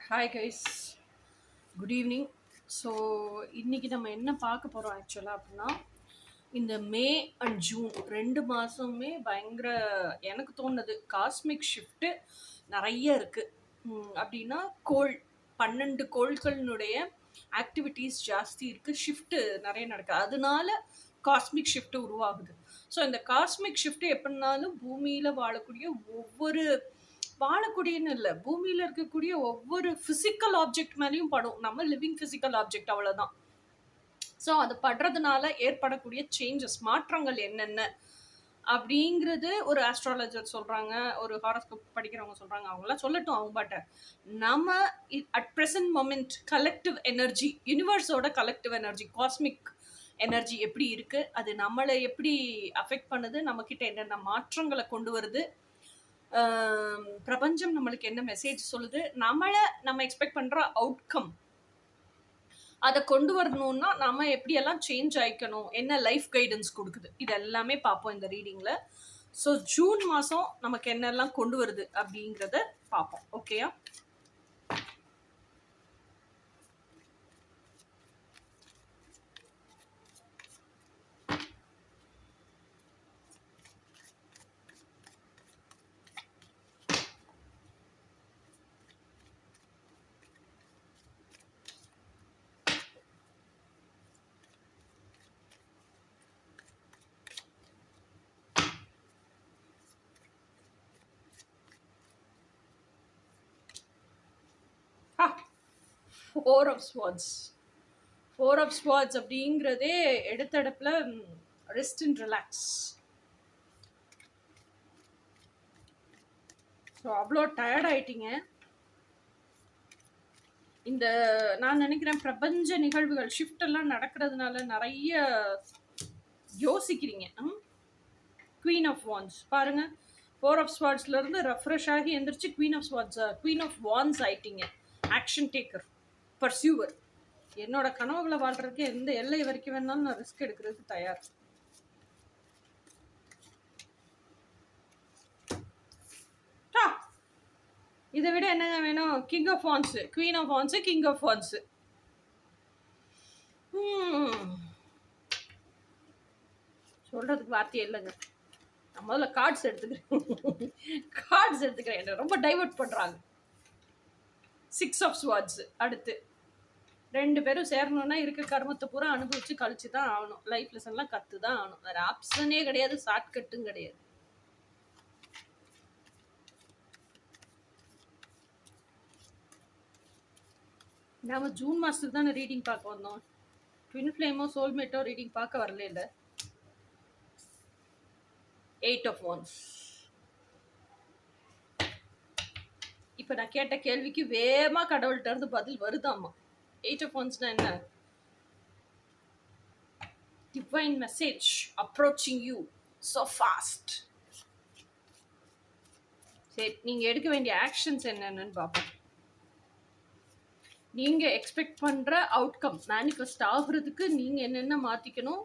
Hi guys, good evening. So இன்றைக்கி நம்ம என்ன பார்க்க போகிறோம் ஆக்சுவலாக அப்படின்னா, இந்த மே அண்ட் ஜூன் 2 மாதமே பயங்கர எனக்கு தோணுது காஸ்மிக் ஷிஃப்ட்டு நிறைய இருக்குது. அப்படின்னா 12 கோள்களினுடைய ஆக்டிவிட்டீஸ் ஜாஸ்தி இருக்குது, ஷிஃப்ட்டு நிறைய நடக்குது, அதனால காஸ்மிக் ஷிஃப்ட்டு உருவாகுது. ஸோ இந்த காஸ்மிக் ஷிஃப்ட்டு எப்படினாலும் பூமியில் வாழக்கூடியன்னு இல்லை, பூமியில் இருக்கக்கூடிய ஒவ்வொரு ஃபிசிக்கல் ஆப்ஜெக்ட் மேலேயும் படும். நம்ம லிவிங் ஃபிசிக்கல் ஆப்ஜெக்ட் அவ்வளோதான். ஸோ அது படுறதுனால ஏற்படக்கூடிய சேஞ்சஸ், மாற்றங்கள் என்னென்ன அப்படிங்கிறது ஒரு ஆஸ்ட்ராலஜர் சொல்கிறாங்க, ஒரு ஹாரோஸ்கோப் படிக்கிறவங்க சொல்கிறாங்க, அவங்களாம் சொல்லட்டும் அவங்க பாட்ட. நம்ம at present moment collective energy, யூனிவர்ஸோட கலெக்டிவ் எனர்ஜி, காஸ்மிக் எனர்ஜி எப்படி இருக்குது, அது நம்மளை எப்படி அஃபெக்ட் பண்ணுது, நம்மக்கிட்ட என்னென்ன மாற்றங்களை கொண்டு வருது, பிரபஞ்சம் நம்மளுக்கு என்ன மெசேஜ் சொல்லுது, நம்ம எக்ஸ்பெக்ட் பண்ணுற அவுட்கம் அதை கொண்டு வரணும்னா நம்ம எப்படியெல்லாம் சேஞ்ச் ஆயிக்கணும், என்ன லைஃப் கைடன்ஸ் கொடுக்குது, இது எல்லாமே பார்ப்போம் இந்த ரீடிங்கில். ஸோ ஜூன் மாதம் நமக்கு என்னெல்லாம் கொண்டு வருது அப்படிங்கிறத பார்ப்போம். ஓகேயா? ஃபோர் ஆஃப் ஸ்வாட்ஸ் அப்படிங்கிறதே எடுத்தடப்பில் ரெஸ்ட் அண்ட் ரிலாக்ஸ். ஸோ அவ்வளோ டயர்ட் ஆயிட்டீங்க. இந்த நான் நினைக்கிறேன் பிரபஞ்ச நிகழ்வுகள் ஷிஃப்ட் எல்லாம் நடக்கிறதுனால நிறைய யோசிக்கிறீங்க. குவீன் ஆஃப் வான்ஸ் பாருங்க, ஃபோர் ஆஃப் ஸ்வாட்ஸ்ல இருந்து ரெஃப்ரெஷ் ஆகி எந்திரிச்சு குவீன் ஆஃப் வான்ஸ் ஆயிட்டீங்க. Action taker, pursuer. என்னோட கனவுகளை வாழ்றதுக்கு எந்த எல்லை வரைக்கும் வேணாலும் நான் ரிஸ்க் எடுக்கிறதுக்கு தயார். இதை விட என்னங்க வேணும்? King of wands, queen of wands, king of wands. சொல்றதுக்கு வார்த்தையே இல்லைங்க. நான் முதல்ல கார்ட்ஸ் எடுத்துக்கிறேன். என்ன ரொம்ப டைவர்ட் பண்றாங்க. 6 ஆஃப் ஸ்வாட்ஸ். அடுத்து 2 பேரும் சேரணும்னா இருக்க கர்மத்தை பூரா அனுபவிச்சு கழிச்சு தான் ஆகணும். லைஃப் லெசன்லாம் கற்று தான் ஆகணும். வேற ஆப்ஷனே கிடையாது, ஷார்ட்கட்டும் கிடையாது. நாம ஜூன் மாதத்துக்கு தானே ரீடிங் பார்க்க வந்தோம். ட்வின் ஃப்ளேமோ சோல்மேட்டோ ரீடிங் பார்க்க வரல. இல்லை, 8 ஆஃப் வான்ஸ். இப்போ நான் கேட்ட கேள்விக்கு வேகமாக கடவுள்கிட்ட இருந்து பதில் வருதாமா. 8 ஆஃப் வான்ஸ்னா என்ன? Divine message approaching you so fast. சரி, நீங்கள் எடுக்க வேண்டிய ஆக்ஷன்ஸ் என்னென்னு பார்ப்போம். நீங்கள் எக்ஸ்பெக்ட் பண்ணுற அவுட்கம் மேனிஃபெஸ்ட் ஆகுறதுக்கு நீங்கள் என்னென்ன மாற்றிக்கணும்,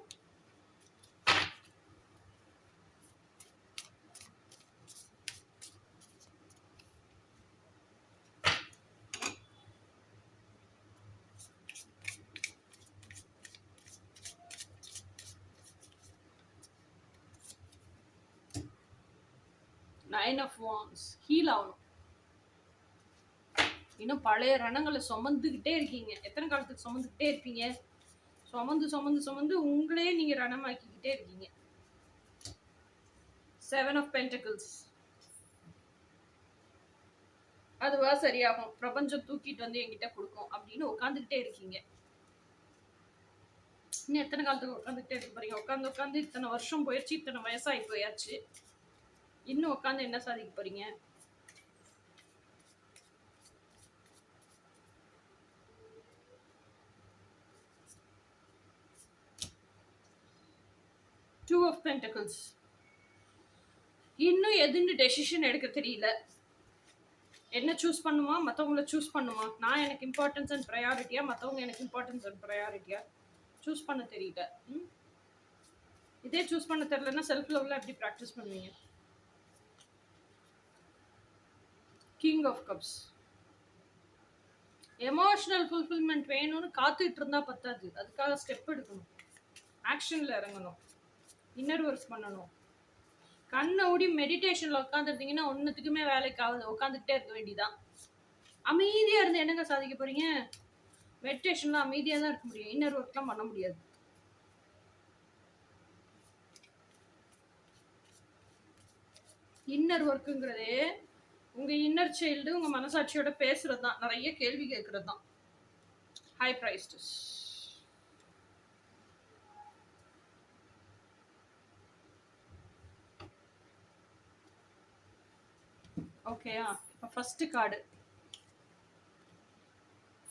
நைன் ஆஃப் வான்ஸ். ஹீல் ஆகணும். இன்னும் பழைய ரணங்களை சுமந்துக்கிட்டே இருக்கீங்க. எத்தனை காலத்துக்கு சுமந்துக்கிட்டே இருப்பீங்க? சுமந்து உங்களே நீங்க ரணமாக்கிக்கிட்டே இருக்கீங்க. 7 ஆஃப் பென்டக்கிள்ஸ். அதுவா சரியாகும், பிரபஞ்சம் தூக்கிட்டு வந்து என்கிட்ட கொடுக்கும் அப்படின்னு உட்காந்துக்கிட்டே இருக்கீங்க. இன்னும் எத்தனை காலத்துக்கு உட்காந்துக்கிட்டே இருக்க போறீங்க? உட்காந்து இத்தனை வருஷம் போயிடுச்சு, இத்தனை வயசாகி போயாச்சு, இன்னும் உட்காந்து என்ன சாதிக்க போறீங்க? Two of Pentacles. இன்னும் எதுன்னு டெசிஷன் எடுக்க தெரியல. என்ன சூஸ் பண்ணுமா, மற்றவங்கள சூஸ் பண்ணுமா, நான் எனக்கு இம்பார்ட்டன்ஸ் அண்ட் ப்ரையாரிட்டியா, மற்றவங்க எனக்கு இம்பார்ட்டன்ஸ் அண்ட் ப்ரையாரிட்டியா, சூஸ் பண்ண தெரியல. இதே சூஸ் பண்ண தெரியலன்னா செல்ஃப் லவ்ல எப்படி ப்ராக்டிஸ் பண்ணுவீங்க? King of cups. Emotional fulfilment வேணும்னு காத்துட்டு இருந்தா பத்தாது, அதுக்காக ஸ்டெப் எடுக்கணும், ஆக்ஷன்ல இறங்கணும், இன்னர் ஒர்க் பண்ணணும். கண்ணை மூடி மெடிடேஷன்ல உட்காந்துருந்தீங்கன்னா ஒன்னுத்துக்குமே வேலைக்கு ஆகுது, உட்காந்துக்கிட்டே இருக்க வேண்டியதான். அமைதியா இருந்து என்னங்க சாதிக்க போறீங்க? மெடிடேஷன்ல அமைதியா தான் இருக்க முடியும், இன்னர் ஒர்க்லாம் பண்ண முடியாது. இன்னர் ஒர்க்குங்கிறதே உங்க இன்னர் சைல்டு உங்க மனசாட்சியோட பேசுறது தான், நிறைய கேள்வி கேட்கறது தான். High priestess. ஓகேயா? இப்போ first card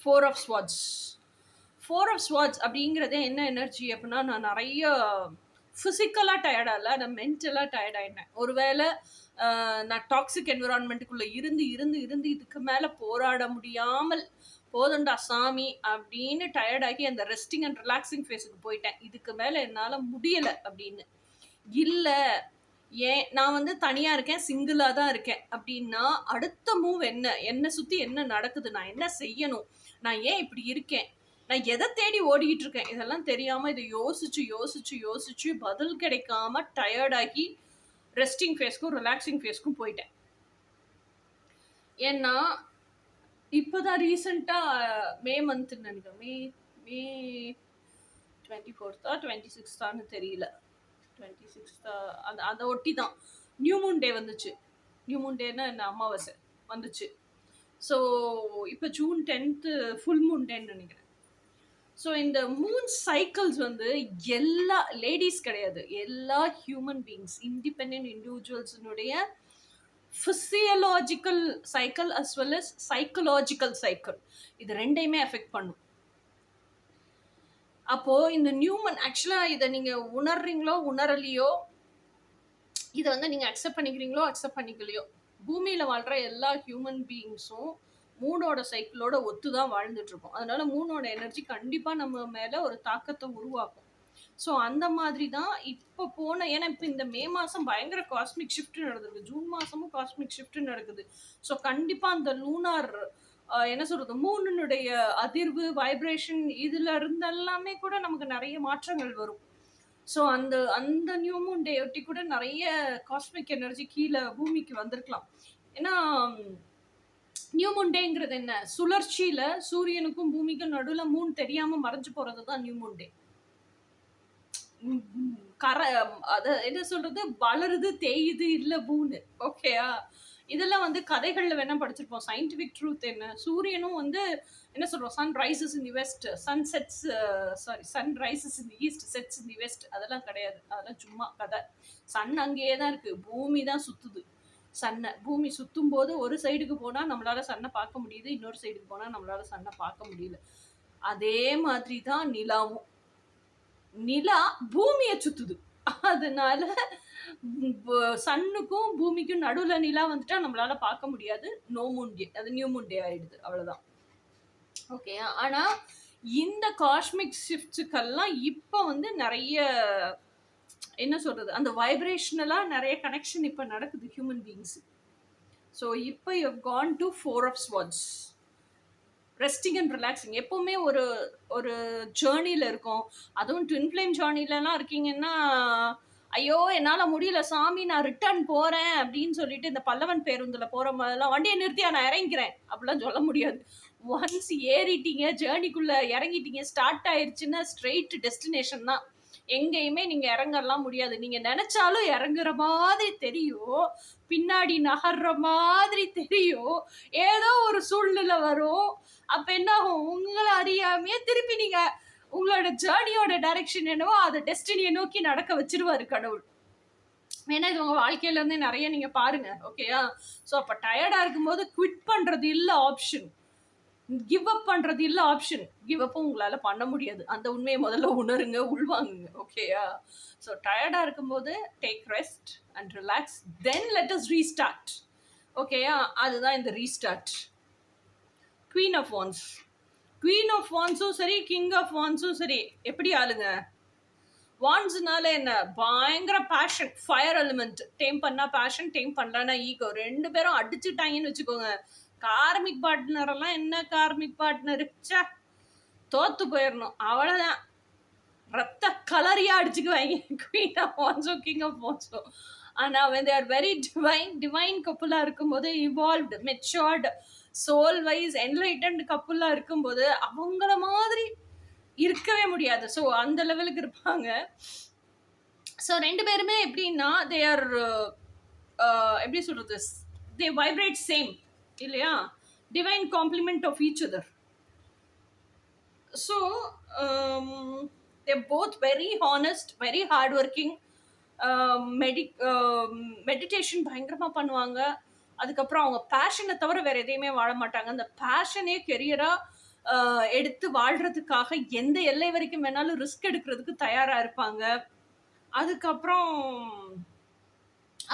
four of swords. Four of swords அப்படிங்கிறதே என்ன எனர்ஜி அப்படின்னா, நான் நிறைய ஃபிசிக்கலாக டயர்டாக இல்லை, நான் மென்டலாக டயர்ட் ஆகிட்டேன். ஒருவேளை நான் டாக்ஸிக் என்விரான்மெண்ட்டுக்குள்ளே இருந்து இருந்து இருந்து இதுக்கு மேலே போராட முடியாமல் போதண்டா சாமி அப்படின்னு டயர்டாகி அந்த ரெஸ்டிங் அண்ட் ரிலாக்ஸிங் ஃபேஸுக்கு போயிட்டேன். இதுக்கு மேலே என்னால் முடியலை அப்படின்னு இல்லை, ஏன் நான் வந்து தனியாக இருக்கேன், சிங்கிளாக தான் இருக்கேன் அப்படின்னா அடுத்த மூவ் என்ன, என்னை சுற்றி என்ன நடக்குது, நான் என்ன செய்யணும், நான் ஏன் இப்படி இருக்கேன், நான் எதை தேடி ஓடிக்கிட்டு இருக்கேன், இதெல்லாம் தெரியாமல் இதை யோசிச்சு யோசிச்சு யோசிச்சு பதில் கிடைக்காம டயர்டாகி ரெஸ்டிங் ஃபேஸ்க்கும் ரிலாக்ஸிங் ஃபேஸ்க்கும் போயிட்டேன். ஏன்னா இப்போதான் ரீசெண்டாக மே மந்த்னு நினைக்கிறேன், மே 24 26 தெரியல, 26 அதை ஒட்டி தான் நியூ மூன் டே வந்துச்சு. நியூ மூன் டேன்னா என்ன, அமாவாசை வந்துச்சு. ஸோ இப்போ ஜூன் 10 ஃபுல் மூன் டேன்னு நினைக்கிறேன். ஸோ இந்த மூன் சைக்கிள்ஸ் வந்து எல்லா லேடிஸ் கிடையாது, எல்லா ஹியூமன் பீயிங்ஸ், இண்டிபெண்ட் இண்டிவிஜுவல்ஸினுடைய physiological cycle as well as psychological cycle, இது ரெண்டையுமே அஃபெக்ட் பண்ணும். அப்போது இந்த நியூமன் ஆக்சுவலாக இதை நீங்கள் உணர்றீங்களோ உணரலையோ, இதை வந்து நீங்கள் அக்செப்ட் பண்ணிக்கிறீங்களோ அக்செப்ட் பண்ணிக்கலையோ, பூமியில் வாழ்கிற எல்லா ஹியூமன் பீயிங்ஸும் மூனோட சைக்கிளோட ஒத்து தான் வாழ்ந்துட்டுருக்கோம். அதனால மூனோட எனர்ஜி கண்டிப்பாக நம்ம மேலே ஒரு தாக்கத்தை உருவாக்கும். ஸோ அந்த மாதிரி தான் இப்போ ஏன்னா இப்போ இந்த மே மாதம் பயங்கர காஸ்மிக் ஷிஃப்ட் நடக்குது, ஜூன் மாதமும் காஸ்மிக் ஷிஃப்ட் நடக்குது. ஸோ கண்டிப்பாக அந்த லூனார் என்ன சொல்கிறது, மூனுடைய அதிர்வு வைப்ரேஷன் இதில் இருந்தெல்லாமே கூட நமக்கு நிறைய மாற்றங்கள் வரும். ஸோ அந்த நியூ மூன் டே ஒட்டி கூட நிறைய காஸ்மிக் எனர்ஜி கீழே பூமிக்கு வந்திருக்கலாம். ஏன்னா நியூ மூன் டேங்கிறது என்ன, சுழற்சியில் சூரியனுக்கும் பூமிக்கும் நடுவில் மூன் தெரியாமல் மறைஞ்சு போகிறது தான் நியூ மூன் டே. அதை என்ன சொல்றது, வளருது தேயுது இல்லை மூணு. ஓகேயா? இதெல்லாம் வந்து கதைகளில் வேணா படிச்சிருப்போம். சயின்டிஃபிக் ட்ரூத் என்ன, சூரியனும் வந்து என்ன சொல்றோம், sun rises in the west, sun sets sun rises in the east, sets in the west, அதெல்லாம் கிடையாது, அதெல்லாம் சும்மா கதை. சன் அங்கேயே தான் இருக்கு, பூமி தான் சுத்துது சன்னை. பூமி சுத்தும் போது ஒரு சைடுக்கு போனா நம்மளால சன்னை பார்க்க முடியுது, இன்னொரு சைடுக்கு போனா நம்மளால சன்னை பார்க்க முடியல. அதே மாதிரி தான் நிலாவும், நிலா பூமியை சுத்துது, அதனால சன்னுக்கும் பூமிக்கும் நடுவுல நிலா வந்துட்டா நம்மளால பார்க்க முடியாது, நோ மூன் டே, அது நியூ மூன் டே ஆயிடுது, அவ்வளவுதான். ஓகே, ஆனா இந்த காஸ்மிக் ஷிஃப்ட்ஸுக்கெல்லாம் இப்போ வந்து நிறைய என்ன சொல்றது, அந்த வைப்ரேஷனலா நிறைய கனெக்ஷன் இப்போ நடக்குது ஹியூமன் பீயிங்ஸ். ஸோ இப்போ you have gone to 4 of Swords, resting and relaxing. எப்போவுமே ஒரு ஜேர்னியில் இருக்கும், அதுவும் ட்வின் ஃப்ளேம் ஜேர்னிலலாம் இருக்கீங்கன்னா, ஐயோ என்னால் முடியல சாமி நான் ரிட்டர்ன் போகிறேன் அப்படின்னு சொல்லிட்டு இந்த பல்லவன் பேருந்தில் போகிற மாதிரிலாம் வண்டியை நிறுத்தியா நான் இறங்கிக்கிறேன் அப்படிலாம் சொல்ல முடியாது. ஒன்ஸ் ஏறிட்டீங்க, ஜேர்னிக்குள்ளே இறங்கிட்டீங்க, ஸ்டார்ட் ஆயிடுச்சுன்னா ஸ்ட்ரெயிட் டெஸ்டினேஷன் தான். எங்கேயுமே நீங்கள் இறங்கலாம் முடியாது. நீங்கள் நினச்சாலும் இறங்குற மாதிரி தெரியும், பின்னாடி நகர்ற மாதிரி தெரியும், ஏதோ ஒரு சூழ்நிலை வரும். அப்போ என்ன ஆகும், உங்களை அறியாமையே திருப்பி நீங்கள் உங்களோட ஜேர்னியோட டைரக்ஷன் என்னவோ அதை டெஸ்டினியை நோக்கி நடக்க வச்சிருவாரு கடவுள். ஏன்னா இது உங்கள் வாழ்க்கையிலேருந்தே நிறைய நீங்கள் பாருங்க. ஓகேயா? ஸோ அப்போ டயர்டாக இருக்கும்போது குவிட் பண்ணுறது இல்லை ஆப்ஷன், கிவ் அப் பண்ணுறது இல்லை ஆப்ஷன். கிவ் அப்பும் உங்களால் பண்ண முடியாது, அந்த உண்மையை முதல்ல உணருங்க, உள்வாங்குங்க. ஓகேயா? ஸோ டயர்டாக இருக்கும்போது take rest and relax, then let us restart. ஓகேயா? அதுதான் இந்த restart. Queen of wands, queen of வான்ஸும் சரி, கிங் ஆஃப் வான்ஸும் சரி, எப்படி ஆளுங்க? வான்ஸ்னால என்ன, பயங்கர பேஷன், ஃபயர் எலிமெண்ட். டேம் பண்ணா பேஷன், டேம் பண்ணலன்னா ஈகோ. ரெண்டு பேரும் அடிச்சுட்டாங்கன்னு வச்சுக்கோங்க, கார்மிக் பார்ட்னர் எல்லாம் என்ன கார்மிக் பார்ட்னர், ச்சே தோத்து போயிடணும் அவ்வளவுதான். ரத்த கலரியா அடிச்சுக்குவாங்க குவீன் ஆஃப் வான்ஸோ கிங் ஆஃப் வான்ஸோ. ஆனா when they are very divine கப்புலா இருக்கும்போது, evolved matured soul wise enlightened கப்புலா இருக்கும்போது அவங்கள மாதிரி இருக்கவே முடியாது. ஸோ அந்த லெவலுக்கு இருப்பாங்க. ஸோ ரெண்டு பேருமே எப்படின்னா தே ஆர் எப்படி சொல்றது, தே வைப்ரேட் சேம் இல்லையா, divine compliment of each other. So they're both very honest, very hardworking. Meditation பயங்கரமாக பண்ணுவாங்க. அதுக்கப்புறம் அவங்க பேஷனை தவிர வேற எதையுமே வாழ மாட்டாங்க. அந்த பேஷனே கெரியராக எடுத்து வாழ்றதுக்காக எந்த எல்லை வரைக்கும் வேணாலும் ரிஸ்க் எடுக்கிறதுக்கு தயாராக இருப்பாங்க. அதுக்கப்புறம்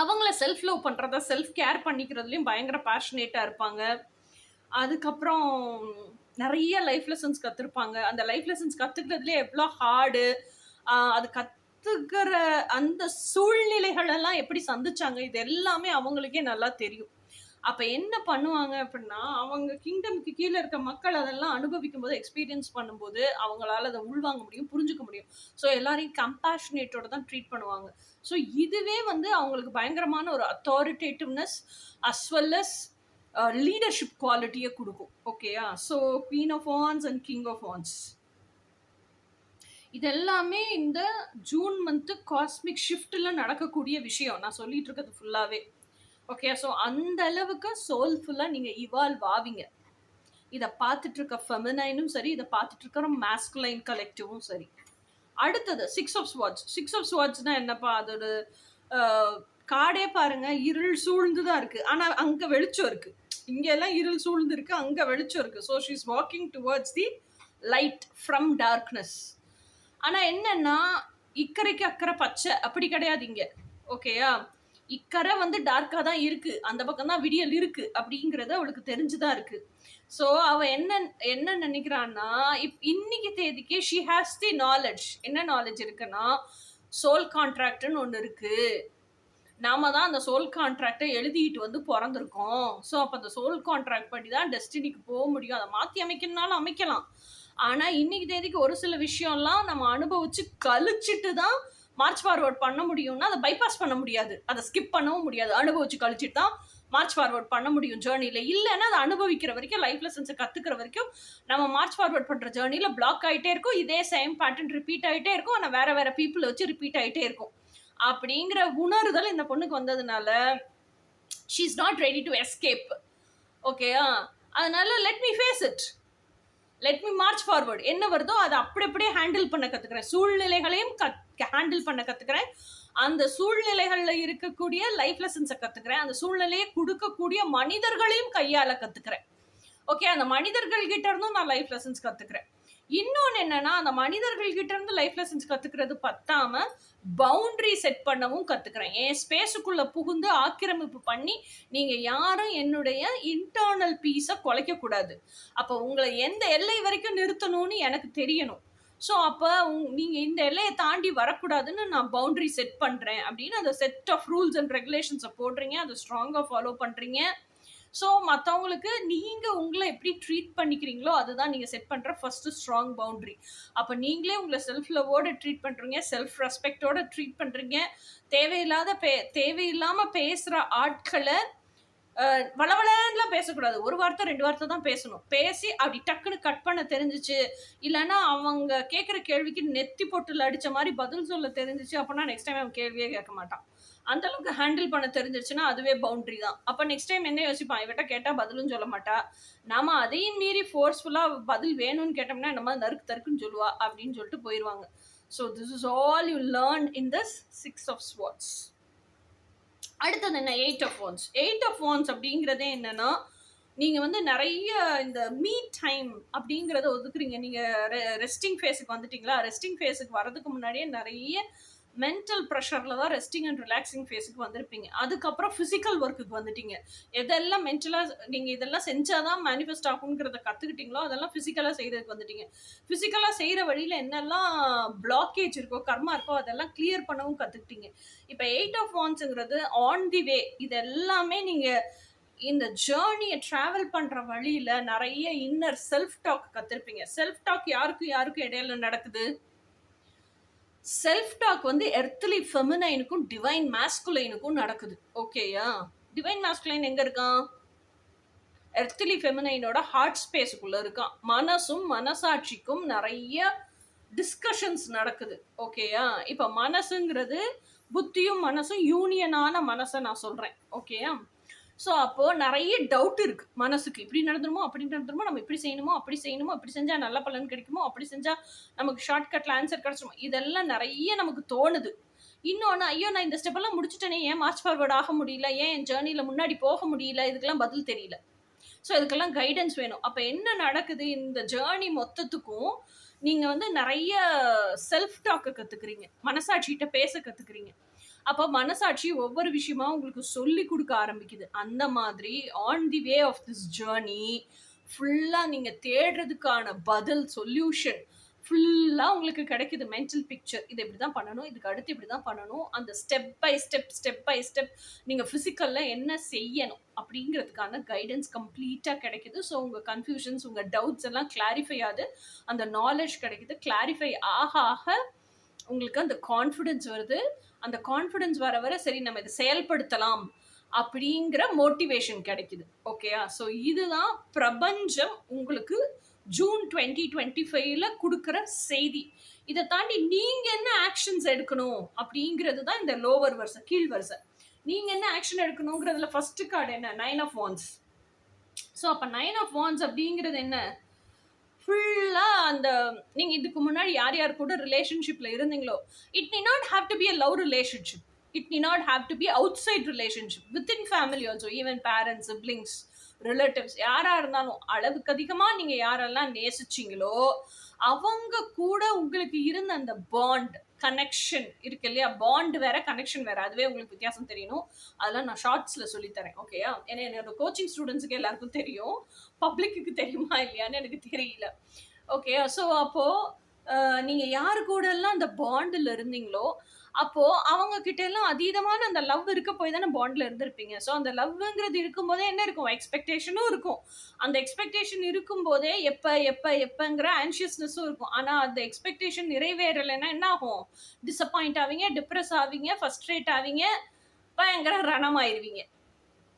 அவங்கள செல்ஃப் லவ் பண்ணுறதா செல்ஃப் கேர் பண்ணிக்கிறதுலையும் பயங்கர பேஷனேட்டாக இருப்பாங்க. அதுக்கப்புறம் நிறைய லைஃப் லெசன்ஸ் கற்றுருப்பாங்க. அந்த லைஃப் லெசன்ஸ் கற்றுக்கிறதுலே எவ்வளோ ஹார்டு, அது கற்றுக்கிற அந்த சூழ்நிலைகளெல்லாம் எப்படி சந்திச்சாங்க, இது எல்லாமே அவங்களுக்கே நல்லா தெரியும். அப்போ என்ன பண்ணுவாங்க அப்படின்னா, அவங்க கிங்டம்க்கு கீழே இருக்க மக்கள் அதெல்லாம் அனுபவிக்கும் போது, எக்ஸ்பீரியன்ஸ் பண்ணும்போது அவங்களால அதை உள்வாங்க முடியும், புரிஞ்சுக்க முடியும். ஸோ எல்லாரையும் கம்பேஷனேட்டோட தான் ட்ரீட் பண்ணுவாங்க. ஸோ இதுவே அவங்களுக்கு பயங்கரமான ஒரு authoritativeness as well as leadership குவாலிட்டியை கொடுக்கும். ஓகேயா? So queen of wands and king of wands இதெல்லாமே இந்த ஜூன் மந்த்து காஸ்மிக் ஷிஃப்டில் நடக்கக்கூடிய விஷயம் நான் சொல்லிட்டு இருக்கிறது ஃபுல்லாகவே. ஓகே, ஸோ அந்த அளவுக்கு சோல்ஃபுல்லாக நீங்கள் இவால்வ் ஆவீங்க. இதை பார்த்துட்டு இருக்க ஃபெமினைனும் சரி, இதை பார்த்துட்டு இருக்கிற மாஸ்குலைன் கலெக்டிவும் சரி. அடுத்தது 6 of Swords. 6 of Swordsனா என்னப்பா, அதோட காடே பாருங்க இருள் சூழ்ந்து தான் இருக்கு, ஆனால் அங்கே வெளிச்சம் இருக்கு. இங்கெல்லாம் இருள் சூழ்ந்து இருக்கு, அங்கே வெளிச்சம் இருக்கு. So she is walking towards the light from darkness. ஆனால் என்னன்னா இக்கரைக்கு அக்கறை பச்சை அப்படி கிடையாது இங்கே. ஓகேயா? இக்கரை டார்க்காக தான் இருக்கு, அந்த பக்கம் தான் விடியல் இருக்கு அப்படிங்கிறது அவளுக்கு தெரிஞ்சுதான் இருக்கு. ஸோ அவள் என்ன நினைக்கிறான்னா, இன்னைக்கு தேதிக்கு ஷி ஹேஸ் தி நாலேஜ். என்ன நாலேஜ் இருக்குன்னா, சோல் கான்ட்ராக்ட்னு ஒன்று இருக்கு, நாம தான் அந்த சோல் கான்ட்ராக்டை எழுதிட்டு பிறந்திருக்கோம். ஸோ அப்போ அந்த சோல் கான்ட்ராக்ட் படி தான் டெஸ்டினிக்கு போக முடியும். அதை மாற்றி அமைக்கணும்னாலும் அமைக்கலாம். ஆனால் இன்னைக்கு தேதிக்கு ஒரு சில விஷயம்லாம் நம்ம அனுபவிச்சு கழிச்சிட்டு தான் மார்ச் ஃபார்வர்ட் பண்ண முடியும்னா அதை பைபாஸ் பண்ண முடியாது, அதை ஸ்கிப் பண்ணவும் முடியாது. அனுபவிச்சு கழிச்சிட்டு தான் மார்ச் ஃபார்வர்ட் பண்ண முடியும் ஜேர்னியில். இல்லைன்னா அதை அனுபவிக்கிற வரைக்கும், லைஃப் லெசன்ஸை கற்றுக்கிற வரைக்கும் நம்ம மார்ச் ஃபார்வர்ட் பண்ணுற ஜேர்னியில் பிளாக் ஆகிட்டே இருக்கும். இதே சேம் பேட்டர்ன் ரிப்பீட் ஆகிட்டே இருக்கும், ஆனால் வேற வேற பீப்புளை வச்சு ரிப்பீட் ஆகிட்டே இருக்கும். அப்படிங்கிற உணர்தல் இந்த பொண்ணுக்கு வந்ததுனால she is not ready to escape. ஓகேயா? அதனால let me face it, let me march forward. என்ன வருதோ அதை அப்படியே ஹேண்டில் பண்ண கற்றுக்கிறேன். சூழ்நிலைகளையும் ஹேண்டில் பண்ண கற்றுக்கிறேன். அந்த சூழ்நிலைகளில் இருக்கக்கூடிய லைஃப் லெசன்ஸை கற்றுக்கிறேன். அந்த சூழ்நிலையை கொடுக்கக்கூடிய மனிதர்களையும் கையாள கற்றுக்கிறேன். ஓகே, அந்த மனிதர்கள் கிட்ட இருந்தும் நான் லைஃப் லெசன்ஸ் கற்றுக்கிறேன். இன்னொன்று என்னன்னா, அந்த மனிதர்கள் கிட்ட இருந்து லைஃப் லெசன்ஸ் கற்றுக்கிறது பத்தாம பவுண்டரி செட் பண்ணவும் கற்றுக்கிறேன். என் ஸ்பேஸுக்குள்ள புகுந்து ஆக்கிரமிப்பு பண்ணி நீங்கள் யாரும் என்னுடைய இன்டர்னல் பீஸை குலைக்கக்கூடாது. அப்போ உங்களை எந்த எல்லை வரைக்கும் நிறுத்தணும்னு எனக்கு தெரியணும். ஸோ அப்போ நீங்கள் இந்த எல்லையை தாண்டி வரக்கூடாதுன்னு நான் பவுண்டரி செட் பண்ணுறேன் அப்படின்னு அந்த செட் ஆஃப் ரூல்ஸ் அண்ட் ரெகுலேஷன்ஸை போடுறீங்க, அதை ஸ்ட்ராங்காக ஃபாலோ பண்ணுறீங்க. ஸோ மற்றவங்களுக்கு நீங்கள் உங்களை எப்படி ட்ரீட் பண்ணிக்கிறீங்களோ அதுதான் நீங்கள் செட் பண்ணுற ஃபஸ்ட்டு ஸ்ட்ராங் பவுண்ட்ரி. அப்போ நீங்களே உங்களை செல்ஃப் லவ்வோடு ட்ரீட் பண்ணுறீங்க, செல்ஃப் ரெஸ்பெக்டோடு ட்ரீட் பண்ணுறீங்க. தேவையில்லாமல் பேசுகிற ஆட்களை வளவளன்லாம் பேசக்கூடாது. ஒரு வார்த்தை 2 வார்த்தை தான் பேசணும். பேசி அப்படி டக்குன்னு கட் பண்ண தெரிஞ்சிச்சு, இல்லைன்னா அவங்க கேட்குற கேள்விக்கு நெத்தி பொட்டில் அடித்த மாதிரி பதில் சொல்ல தெரிஞ்சிச்சு அப்படின்னா நெக்ஸ்ட் டைம் அவன் கேள்வியே கேட்க மாட்டான். அந்தளவுக்கு ஹேண்டில் பண்ண தெரிஞ்சிருச்சுன்னா அதுவே பவுண்ட்ரி தான். அப்போ நெக்ஸ்ட் டைம் என்ன யோசிப்பான், இவட்ட கேட்டால் பதிலும் சொல்ல மாட்டா, நாம அதையும் மீறி ஃபோர்ஸ்ஃபுல்லாக பதில் வேணும்னு கேட்டோம்னா நம்ம நறுக்கு தருக்குன்னு சொல்லுவா அப்படின்னு சொல்லிட்டு போயிடுவாங்க. So this is all you learn in this 6 of Swords. அடுத்தது என்ன, 8 of Wands. 8 of Wands அப்படிங்கிறதே என்னன்னா, நீங்கள் நிறைய இந்த மீ டைம் அப்படிங்கிறத ஒதுக்குறீங்க. நீங்கள் ரெஸ்டிங் ஃபேஸுக்கு வந்துட்டீங்களா, ரெஸ்டிங் ஃபேஸுக்கு வரதுக்கு முன்னாடியே நிறைய மென்டல் ப்ரெஷரில் தான் ரெஸ்டிங் அண்ட் ரிலாக்ஸிங் ஃபேஸுக்கு வந்திருப்பீங்க. அதுக்கப்புறம் ஃபிசிக்கல் ஒர்க்குக்கு வந்துட்டீங்க. எதெல்லாம் மென்டலாக நீங்கள் இதெல்லாம் செஞ்சால் தான் மேனிஃபெஸ்ட் ஆகுங்கிறத கற்றுக்கிட்டீங்களோ அதெல்லாம் ஃபிசிக்கலாக செய்கிறதுக்கு வந்துட்டீங்க. ஃபிசிக்கலாக செய்கிற வழியில் என்னெல்லாம் பிளாக்கேஜ் இருக்கோ, கர்மா இருக்கோ, அதெல்லாம் கிளியர் பண்ணவும் கற்றுக்கிட்டீங்க. இப்போ 8 of Wandsங்கிறது ஆன் தி வே. இது எல்லாமே நீங்கள் இந்த ஜேர்னியை டிராவல் பண்ற வழியில நிறைய இன்னர் செல்ஃப் டாக் கத்திருப்பீங்க. செல்ஃப் டாக் யாருக்கும் யாருக்கும் இடையில நடக்குது? செல்ஃப் டாக் வந்து எர்த்லி ஃபெமினைனுக்கும் டிவைன் மாஸ்குலைனுக்கும் நடக்குது. ஓகேயா? டிவைன் மாஸ்குலைன் எங்க இருக்கான்? எர்த்லி ஃபெமினைனோட ஹார்ட் ஸ்பேஸுக்குள்ள இருக்கான். மனசும் மனசாட்சிக்கும் நிறைய டிஸ்கஷன்ஸ் நடக்குது. ஓகேயா? இப்ப மனசுங்கிறது புத்தியும் மனசும் யூனியனான மனசை நான் சொல்றேன். ஓகேயா? ஸோ அப்போ நிறைய டவுட் இருக்கு மனசுக்கு. இப்படி நடந்துருமோ, அப்படி நடந்துருமோ, நம்ம இப்படி செய்யணுமோ, அப்படி செய்யணுமோ, அப்படி செஞ்சா நல்ல பலன் கிடைக்குமோ, அப்படி செஞ்சா நமக்கு ஷார்ட்கட்ல ஆன்சர் கிடைச்சிருமோ, இதெல்லாம் நிறைய நமக்கு தோணுது. இன்னொன்று, ஐயோ நான் இந்த ஸ்டெப் எல்லாம் முடிச்சுட்டேனே, ஏன் மார்ச் ஃபார்வர்ட் ஆக முடியல, ஏன் என் ஜேர்னியில முன்னாடி போக முடியல, இதுக்கெல்லாம் பதில் தெரியல. ஸோ இதுக்கெல்லாம் கைடன்ஸ் வேணும். அப்போ என்ன நடக்குது இந்த ஜேர்னி மொத்தத்துக்கும்? நீங்கள் வந்து நிறைய செல்ஃப் டாக்கை கற்றுக்குறீங்க, மனசாட்சிகிட்ட பேச கற்றுக்குறீங்க. அப்போ மனசாட்சி ஒவ்வொரு விஷயமா உங்களுக்கு சொல்லி கொடுக்க ஆரம்பிக்குது. அந்த மாதிரி on the way of this journey ஃபுல்லாக நீங்கள் தேடுறதுக்கான பதில், சொல்யூஷன் ஃபுல்லாக உங்களுக்கு கிடைக்குது. மென்டல் பிக்சர், இது இப்படி தான் பண்ணணும், இதுக்கு அடுத்து இப்படி தான் பண்ணணும், அந்த ஸ்டெப் பை ஸ்டெப் நீங்கள் ஃபிசிக்கலில் என்ன செய்யணும் அப்படிங்கிறதுக்கான கைடன்ஸ் கம்ப்ளீட்டாக கிடைக்குது. ஸோ உங்கள் கன்ஃபியூஷன்ஸ், உங்கள் டவுட்ஸ் எல்லாம் கிளாரிஃபை ஆகுது, அந்த நாலேஜ் கிடைக்குது. கிளாரிஃபை ஆக ஆக உங்களுக்கு அந்த கான்ஃபிடென்ஸ் வருது. அந்த கான்ஃபிடென்ஸ் வர வர சரி நம்ம இதை செயல்படுத்தலாம் அப்படிங்கிற மோட்டிவேஷன் கிடைக்குது. ஓகேயா? ஸோ இதுதான் பிரபஞ்சம் உங்களுக்கு ஜூன் 2025ல கொடுக்குற செய்தி. இதை தாண்டி நீங்க என்ன ஆக்ஷன்ஸ் எடுக்கணும் அப்படிங்கிறது தான் இந்த லோவர் வர்சை, கீழ் வர்சை. நீங்க என்ன ஆக்ஷன் எடுக்கணுங்கிறதுல ஃபர்ஸ்ட் கார்டு என்ன? 9 of Wands. ஸோ அப்போ 9 of Wands அப்படிங்கிறது என்ன? ஃபுல்லாக அந்த நீங்கள் இதுக்கு முன்னாடி யார் யார் கூட ரிலேஷன்ஷிப்பில் இருந்தீங்களோ, it need not have to be a love relationship, it need not have to be outside relationship, within family also, even parents, siblings, relatives, யாராக இருந்தாலும் அளவுக்கு அதிகமாக நீங்கள் யாரெல்லாம் நேசிச்சிங்களோ அவங்க கூட உங்களுக்கு இருந்த அந்த பாண்ட், கனெக்ஷன் இருக்கு இல்லையா? பாண்ட் வேற, கனெக்ஷன் வேற, அதுவே உங்களுக்கு வித்தியாசம் தெரியணும். அதெல்லாம் நான் ஷார்ட்ஸில் சொல்லித்தரேன். ஓகேயா? ஏன்னா என்னோட கோச்சிங் ஸ்டூடெண்ட்ஸுக்கு எல்லாருக்கும் தெரியும், பப்ளிக்கு தெரியுமா இல்லையான்னு எனக்கு தெரியல. ஓகே, ஸோ அப்போது நீங்கள் யாரு கூட எல்லாம் அந்த பாண்டில் இருந்தீங்களோ அப்போது அவங்க கிட்ட எல்லாம் அதீதமான அந்த லவ் இருக்க போய் தானே பாண்டில் இருந்திருப்பீங்க. ஸோ அந்த லவ்ங்கிறது இருக்கும்போதே என்ன இருக்கும்? எக்ஸ்பெக்டேஷனும் இருக்கும். அந்த எக்ஸ்பெக்டேஷன் இருக்கும்போதே எப்போங்கிற ஆன்ஷியஸ்னஸும் இருக்கும். ஆனால் அந்த எக்ஸ்பெக்டேஷன் நிறைவேறலைன்னா என்ன ஆகும்? டிசப்பாயிண்ட் ஆவீங்க, டிப்ரெஸ் ஆவீங்க, ஃபர்ஸ்ட்ரேட் ஆவீங்க, பயங்கர ரணமாயிருவீங்க.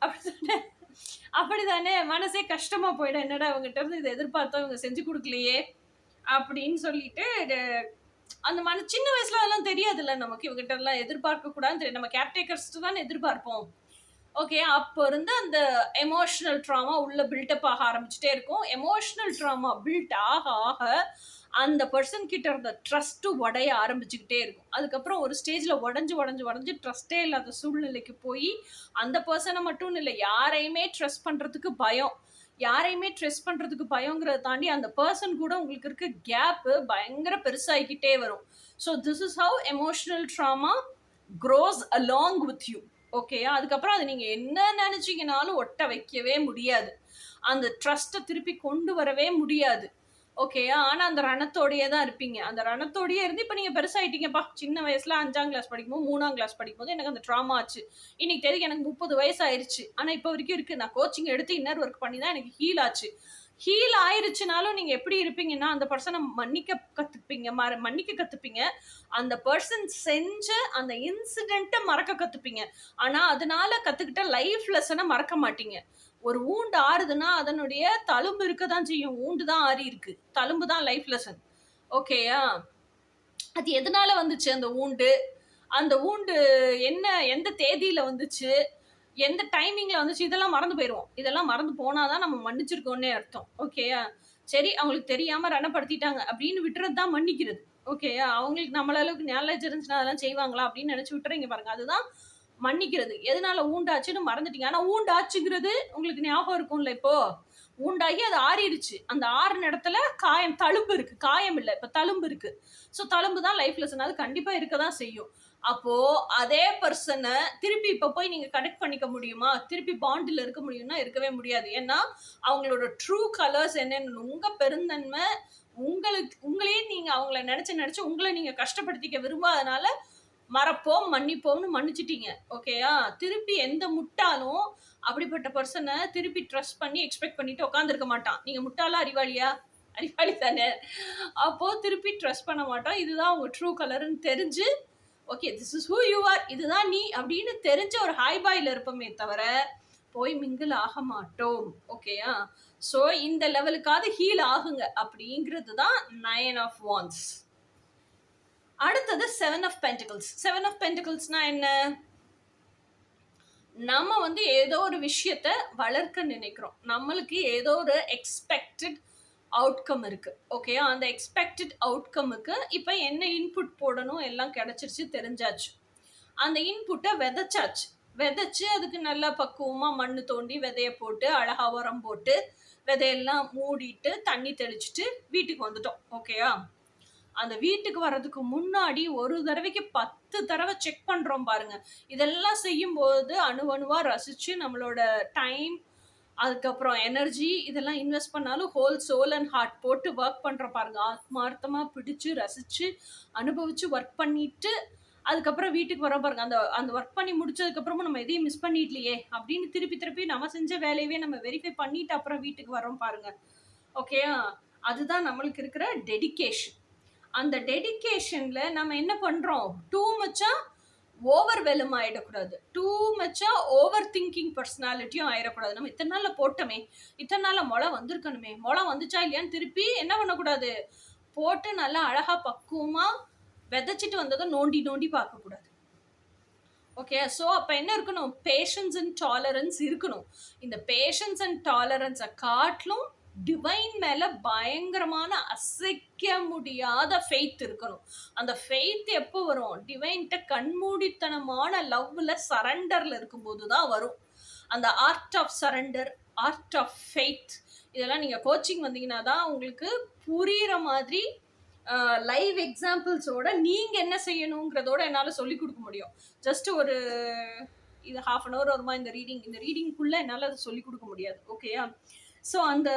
அப்படித்தானே? அப்படிதானே? மனசே கஷ்டமா போயிடும். என்னடா அவங்ககிட்ட இருந்து இதை எதிர்பார்த்தோம், இவங்க செஞ்சு கொடுக்கலையே அப்படின்னு சொல்லிட்டு அந்த சின்ன வயசுல அதெல்லாம் தெரியாதுல்ல நமக்கு, இவங்ககிட்ட எல்லாம் எதிர்பார்க்க கூடாதுன்னு தெரியும். நம்ம கேர்டேக்கர்ஸ் தான் எதிர்பார்ப்போம். ஓகே, அப்போ இருந்து அந்த எமோஷனல் ட்ராமா உள்ள பில்டப் ஆக ஆரம்பிச்சுட்டே இருக்கும். எமோஷனல் ட்ராமா பில்ட் ஆக ஆக அந்த பர்சன் கிட்ட இருந்த ட்ரஸ்ட்டு உடைய ஆரம்பிச்சுக்கிட்டே இருக்கும். அதுக்கப்புறம் ஒரு ஸ்டேஜில் உடஞ்சு ட்ரஸ்டே இல்லாத சூழ்நிலைக்கு போய் அந்த பர்சனை மட்டும் இல்லை, யாரையுமே ட்ரஸ்ட் பண்ணுறதுக்கு பயம், யாரையுமே ட்ரஸ்ட் பண்ணுறதுக்கு பயங்கிறத தாண்டி அந்த பர்சன் கூட உங்களுக்கு இருக்க கேப்பு பயங்கர பெருசாகிக்கிட்டே வரும். So this is how emotional drama grows along with you. ஓகேயா? அதுக்கப்புறம் அது நீங்கள் என்ன நினச்சிங்கனாலும் ஒட்ட வைக்கவே முடியாது, அந்த ட்ரஸ்ட்டை திருப்பி கொண்டு வரவே முடியாது. ஓகேயா? ஆனால் அந்த ரணத்தோடையே தான் இருப்பீங்க. அந்த ரணத்தோடையே இருந்து இப்போ நீங்கள் பெருசாகிட்டீங்கப்பா. சின்ன வயசில் 5ஆம் கிளாஸ் படிக்கும்போது, 3ஆம் கிளாஸ் படிக்கும்போது எனக்கு அந்த ட்ராமா ஆச்சு. இன்னைக்கு தெரியும் எனக்கு 30 வயசு ஆயிடுச்சு. ஆனால் இப்போ வரைக்கும் இருக்குது. நான் கோச்சிங் எடுத்து இன்னர் ஒர்க் பண்ணி தான் எனக்கு ஹீல் ஆச்சு. ஹீல் ஆயிருச்சுனாலும் நீங்கள் எப்படி இருப்பீங்கன்னா அந்த பர்சனை மன்னிக்க கற்றுப்பீங்க, அந்த பர்சன் செஞ்ச அந்த இன்சிடெண்ட்டை மறக்க கற்றுப்பீங்க. ஆனால் அதனால கற்றுக்கிட்ட லைஃப் லெசனை மறக்க மாட்டீங்க. ஒரு ஊண்டு ஆறுதுன்னா அதனுடைய தழும்பு இருக்க தான் செய்யும். ஊண்டு தான் ஆறி இருக்கு, தழும்பு தான் லைஃப் லெசன். ஓகேயா? அது எதனால வந்துச்சு அந்த ஊண்டு, அந்த ஊண்டு என்ன, எந்த தேதியில வந்துச்சு, எந்த டைமிங்ல வந்துச்சு, இதெல்லாம் மறந்து போயிடுவோம். இதெல்லாம் மறந்து போனாதான் நம்ம மன்னிச்சிருக்கோன்னே அர்த்தம். ஓகேயா? சரி, அவங்களுக்கு தெரியாம ரணப்படுத்திட்டாங்க அப்படின்னு விட்டுறது தான் மன்னிக்கிறது. ஓகேயா? அவங்களுக்கு நம்மள அளவுக்கு நாலேஜ் இருந்துச்சுன்னா அதெல்லாம் செய்வாங்களா அப்படின்னு நினைச்சு விட்டுறீங்க பாருங்க, அதுதான் மன்னிக்கிறது. எதனால ஊண்டாச்சுன்னு மறந்துட்டீங்க. ஆனா ஊண்டாச்சுங்கிறது உங்களுக்கு ஞாபகம் இருக்கும்ல, இப்போ ஊண்டாகி அது ஆறிடுச்சு. அந்த ஆறுன இடத்துல காயம், தழும்பு இருக்கு, காயம் இல்லை, இப்ப தழும்பு இருக்கு. ஸோ தழும்பு தான் லைஃப் லெசன், அது கண்டிப்பா இருக்கதான் செய்யும். அப்போ அதே பர்சனை திருப்பி இப்ப போய் நீங்க கனெக்ட் பண்ணிக்க முடியுமா? திருப்பி பாண்டில் இருக்க முடியும்னா இருக்கவே முடியாது. ஏன்னா அவங்களோட ட்ரூ கலர்ஸ் என்னன்னு, உங்க பெருந்தன்மை, உங்களையே நீங்க அவங்கள நினைச்சு உங்களை நீங்க கஷ்டப்படுத்திக்க விரும்பாதனால மறப்போம் மன்னிப்போம்னு மன்னிச்சிட்டீங்க. ஓகேயா? திருப்பி எந்த முட்டாளும் அப்படிப்பட்ட பர்சனை திருப்பி ட்ரஸ்ட் பண்ணி எக்ஸ்பெக்ட் பண்ணிட்டு உட்காந்துருக்க மாட்டான். நீங்க முட்டாளா அறிவாளியா? அறிவாளி தானே. அப்போ திருப்பி ட்ரஸ்ட் பண்ண மாட்டோம். இதுதான் உங்க ட்ரூ கலர்ன்னு தெரிஞ்சு okay this is who you are, இதுதான் நீ அப்படின்னு தெரிஞ்ச ஒரு ஹாய் பாயில் இருப்போமே தவிர போய் மிங்கிள் ஆக மாட்டோம். ஓகேயா? ஸோ இந்த லெவலுக்காவது ஹீல் ஆகுங்க அப்படிங்கிறது தான் 9 ஆஃப் வாண்ட்ஸ். அடுத்தது 7 ஆஃப் பென்டிகிள்ஸ். 7 ஆஃப் பென்டிகிள்ஸ்னா என்ன? நம்ம வந்து ஏதோ ஒரு விஷயத்த வளர்க்க நினைக்கிறோம். நம்மளுக்கு ஏதோ ஒரு எக்ஸ்பெக்டட் அவுட்கம் இருக்கு. ஓகேயா? அந்த எக்ஸ்பெக்டட் அவுட்கமுக்கு இப்போ என்ன இன்புட் போடணும் எல்லாம் கிடைச்சிருச்சு, தெரிஞ்சாச்சு. அந்த இன்புட்டை விதைச்சாச்சு. விதைச்சு அதுக்கு நல்லா பக்குவமாக மண் தோண்டி விதைய போட்டு அழகா உரம் போட்டு விதையெல்லாம் மூடிட்டு தண்ணி தெளிச்சுட்டு வீட்டுக்கு வந்துட்டோம். ஓகேயா? அந்த வீட்டுக்கு வர்றதுக்கு முன்னாடி ஒரு தடவைக்கு 10 தடவை செக் பண்றோம் பாருங்க. இதெல்லாம் செய்யும்போது அணுவா ரசிச்சு நம்மளோட டைம், அதுக்கப்புறம் எனர்ஜி இதெல்லாம் இன்வெஸ்ட் பண்ணாலும் ஹோல் சோல் அண்ட் ஹார்ட் போட்டு ஒர்க் பண்றோம் பாருங்க. ஆத்மார்த்தமா பிடிச்சு ரசிச்சு அனுபவிச்சு ஒர்க் பண்ணிட்டு அதுக்கப்புறம் வீட்டுக்கு வரோம் பாருங்க. அந்த ஒர்க் பண்ணி முடிச்சதுக்கு அப்புறமும் நம்ம எதையும் மிஸ் பண்ணிடலையே அப்படின்னு திருப்பி நம்ம செஞ்ச வேலையவே நம்ம வெரிஃபை பண்ணிட்டு அப்புறம் வீட்டுக்கு வரோம் பாருங்க. ஓகேயா? அதுதான் நம்மளுக்கு இருக்கிற டெடிகேஷன். அந்த டெடிகேஷன்ல நம்ம என்ன பண்றோம்? டூ மச்சா ஓவர்வெல்ம் ஆயிடக்கூடாது, டூ மச்சா ஓவர் திங்கிங் பர்சனாலிட்டியும் ஆயிடக்கூடாது. நம்ம இத்தனை நாள்ல போட்டோமே, இத்தனை நாள்ல முளை வந்திருக்கணுமே, முளை வந்துச்சா இல்லையான்னு திருப்பி என்ன பண்ணக்கூடாது? போட்டு நல்லா அழகா பக்குவமா விதைச்சிட்டு வந்ததை நோண்டி பார்க்கக்கூடாது. ஓகே? ஸோ அப்போ என்ன இருக்கணும்? பேஷன்ஸ் அண்ட் டாலரன்ஸ் இருக்கணும். இந்த பேஷன்ஸ் அண்ட் டாலரன்ஸை காட்டிலும் டிவைன் மேல பயங்கரமான அசைக்க முடியாத ஃபெய்த் இருக்கணும். அந்த ஃபெய்த் எப்போ வரும்? டிவைன்கிட்ட கண்மூடித்தனமான லவ்ல சரண்டர்ல இருக்கும்போது தான் வரும். அந்த art of surrender, art of faith, இதெல்லாம் நீங்கள் கோச்சிங் வந்தீங்கன்னா தான் உங்களுக்கு புரிகிற மாதிரி லைவ் எக்ஸாம்பிள்ஸோட நீங்கள் என்ன செய்யணுங்கிறதோட என்னால் சொல்லிக் கொடுக்க முடியும். ஜஸ்ட் ஒரு இது 1/2 hour வருமா இந்த ரீடிங்குள்ளே என்னால் அதை சொல்லிக் கொடுக்க முடியாது. ஓகேயா? ஸோ அந்த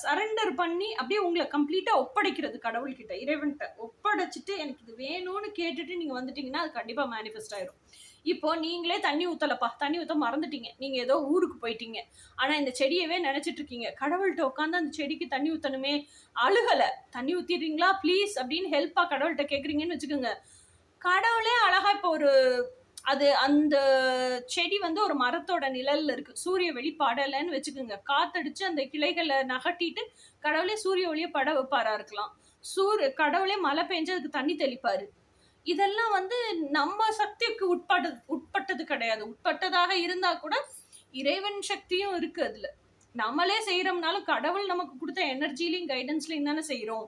சரண்டர் பண்ணி அப்படியே உங்களை கம்ப்ளீட்டாக ஒப்படைக்கிறது கடவுள்கிட்ட, இறைவன்கிட்ட ஒப்படைச்சிட்டு எனக்கு இது வேணும்னு கேட்டுட்டு நீங்கள் வந்துட்டீங்கன்னா அது கண்டிப்பாக மேனிஃபெஸ்ட் ஆயிரும். இப்போ நீங்களே தண்ணி ஊற்றலப்பா, தண்ணி ஊற்ற மறந்துட்டீங்க, நீங்கள் ஏதோ ஊருக்கு போயிட்டீங்க, ஆனால் இந்த செடியவே நினச்சிட்டு இருக்கீங்க. கடவுள்கிட்ட உட்காந்து அந்த செடிக்கு தண்ணி ஊற்றணுமே, அழுகலை, தண்ணி ஊற்றிடுறீங்களா ப்ளீஸ் அப்படின்னு ஹெல்ப்பாக கடவுள்கிட்ட கேட்குறீங்கன்னு வச்சுக்கோங்க. கடவுளே அழகா இப்போ ஒரு அது அந்த செடி வந்து ஒரு மரத்தோட நிழல்ல இருக்கு, சூரிய வெளி படலைன்னு வச்சுக்கோங்க. காத்தடிச்சு அந்த கிளைகளை நகட்டிட்டு கடவுளே சூரிய ஒளியை பட வைப்பாரா இருக்கலாம். கடவுளே மழை பெஞ்சு அதுக்கு தண்ணி தெளிப்பாரு. இதெல்லாம் வந்து நம்ம சக்திக்கு உட்பட்டது கிடையாது. உட்பட்டதாக இருந்தா கூட இறைவன் சக்தியும் இருக்கு அதுல. நம்மளே செய்யறோம்னாலும் கடவுள் நமக்கு கொடுத்த எனர்ஜிலையும் கைடன்ஸ்லையும் தானே செய்யறோம்.